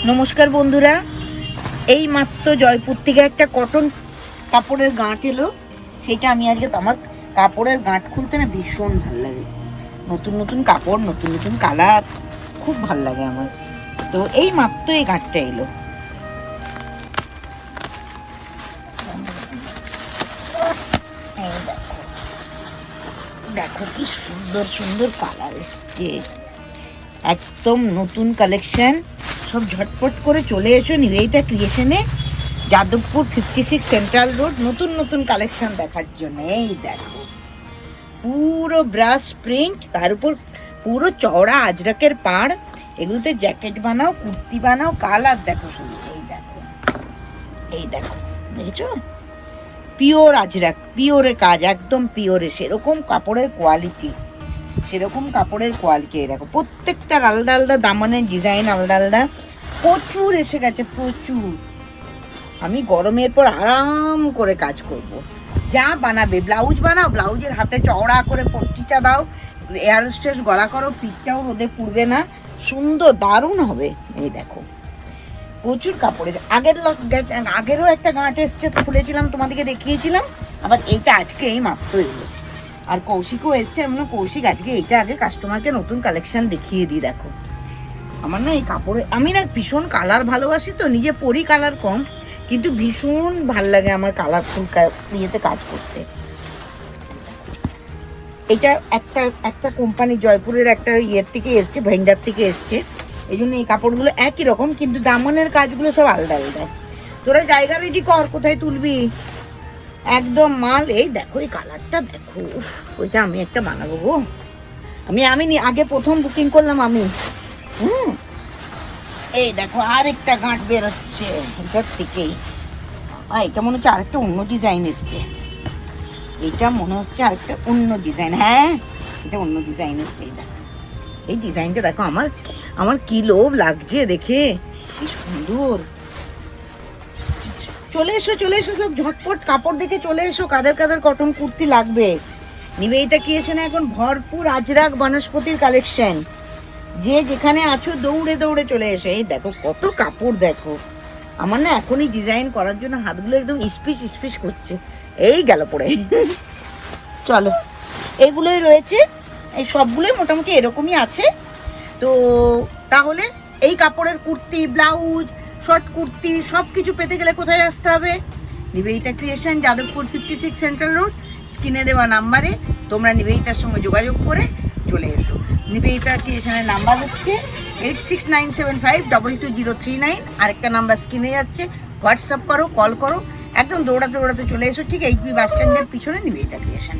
নমস্কার বন্ধুরা, এই মাত্র জয়পুর থেকে একটা কটন কাপড়ের গাঁট এলো। সেটা আমি আজকে আমার কাপড়ের গাঁট খুলতে না ভীষণ ভালো লাগে। নতুন নতুন কাপড়, নতুন নতুন কালার, খুব ভালো লাগে আমার। তো এই মাত্র এই গাঁটটা এলো। দেখো কি সুন্দর সুন্দর কালার এসছে, একদম নতুন কালেকশন। সব ঝটপট করে চলে এসো নিবেদিতা ক্রিয়েশনে, যাদবপুর 56 সেন্ট্রাল রোড, নতুন নতুন কালেকশন দেখার জন্য। এই দেখো পুরো ব্রাশ প্রিন্ট, তার উপর পুরো চওড়া আজরাকের পাড়। এগুলোতে জ্যাকেট বানাও, কুর্তি বানাও, কালার দেখো শুধু। এই দেখো, এই দেখো, দেখেছো? পিওর আজরাক, পিওরে কাজ, একদম পিওরে। সেরকম কাপড়ের কোয়ালিটি, সেরকম কাপড়ের কোয়ালিটি। দেখো প্রত্যেকটার আলাদা আলাদা দামানের ডিজাইন, আলাদা আলাদা। প্রচুর এসে গেছে, প্রচুর। আমি গরমের পর আরাম করে কাজ করব। যা বানাবে, ব্লাউজ বানাও, ব্লাউজের হাতে চওড়া করে পট্টিটা দাও, এয়ার স্ট্রেস গলা করো, পিঠটাও রোদে পুড়বে না, সুন্দর দারুণ হবে। এই দেখো প্রচুর কাপড়ের। আগেরও একটা গাঁট এসছে, খুলেছিলাম, তোমাদেরকে দেখিয়েছিলাম। আবার এইটা আজকে এই মাত্র এলো। আর কৌশিকও এসছে। এমন কৌশিক আজকে এইটা আগে কাস্টমারকে নতুন কালেকশন দেখিয়ে দিই। দেখো আমার না এই কাপড়ে, আমি না ভীষণ কালার ভালোবাসি, তো নিজে পরি কালার কম, কিন্তু ভীষণ ভাল লাগে আমার কালারফুল ইয়েতে কাজ করতে। এটা একটা কোম্পানি জয়পুরের একটা ইয়ের থেকে এসছে, ভেন্ডার থেকে এসছে। এই জন্য এই কাপড়গুলো একই রকম, কিন্তু দামনের কাজগুলো সব আলাদা আলাদা। তোরা জায়গা রেডি কর, কোথায় তুলবি একদম মাল। এই দেখো এই কালারটা দেখো, ওইটা আমি একটা বানাবো গো। আমি আগে প্রথম বুকিং করলাম আমি। এই দেখো আরেকটা গাঁট বেরোচ্ছে এটার থেকেই। এটা মনে হচ্ছে আরেকটা অন্য ডিজাইন এসছে। এটা মনে হচ্ছে আরেকটা অন্য ডিজাইন। হ্যাঁ, এটা অন্য ডিজাইন এসছে। এই ডিজাইনটা দেখো, আমার কি লোভ লাগছে দেখে, কি সুন্দর। চলে এসো, চলে এসো, সব ঝটপট কাপড় দেখে চলে এসো। কাদের কাদের কটন কুর্তি লাগবে, নিবেদিতা ক্রিয়েশনে এখন ভরপুর আজরাক বনস্পতির কালেকশন। যে যেখানে আছো দৌড়ে দৌড়ে চলে এসো। এই দেখো কত কাপড় দেখো। আমার না এখনই ডিজাইন করার জন্য হাতগুলো একদম ইস্পিস ইস্পিস করছে। এই গেল পড়ে। চলো, এগুলোই রয়েছে, এই সবগুলোই মোটামুটি এরকমই আছে। তো তাহলে এই কাপড়ের কুর্তি, ব্লাউজ, শর্ট কুর্তি সব কিছু পেতে গেলে কোথায় আসতে হবে? Nivedita creation, Jadavpur 56 central road. স্ক্রিনে দেওয়া নাম্বারে তোমরা নিবেদিতার সঙ্গে যোগাযোগ করে চলে এসো। নিবেদিতা ক্রিয়েশনের নাম্বার হচ্ছে 8697522039। আরেকটা নাম্বার স্ক্রিনে যাচ্ছে, হোয়াটসঅ্যাপ করো, কল করো, একদম দৌড়াতে দৌড়াতে চলে এসো। ঠিক এইচবি বাস স্ট্যান্ডের পিছনে নিবেদিতা ক্রিয়েশন।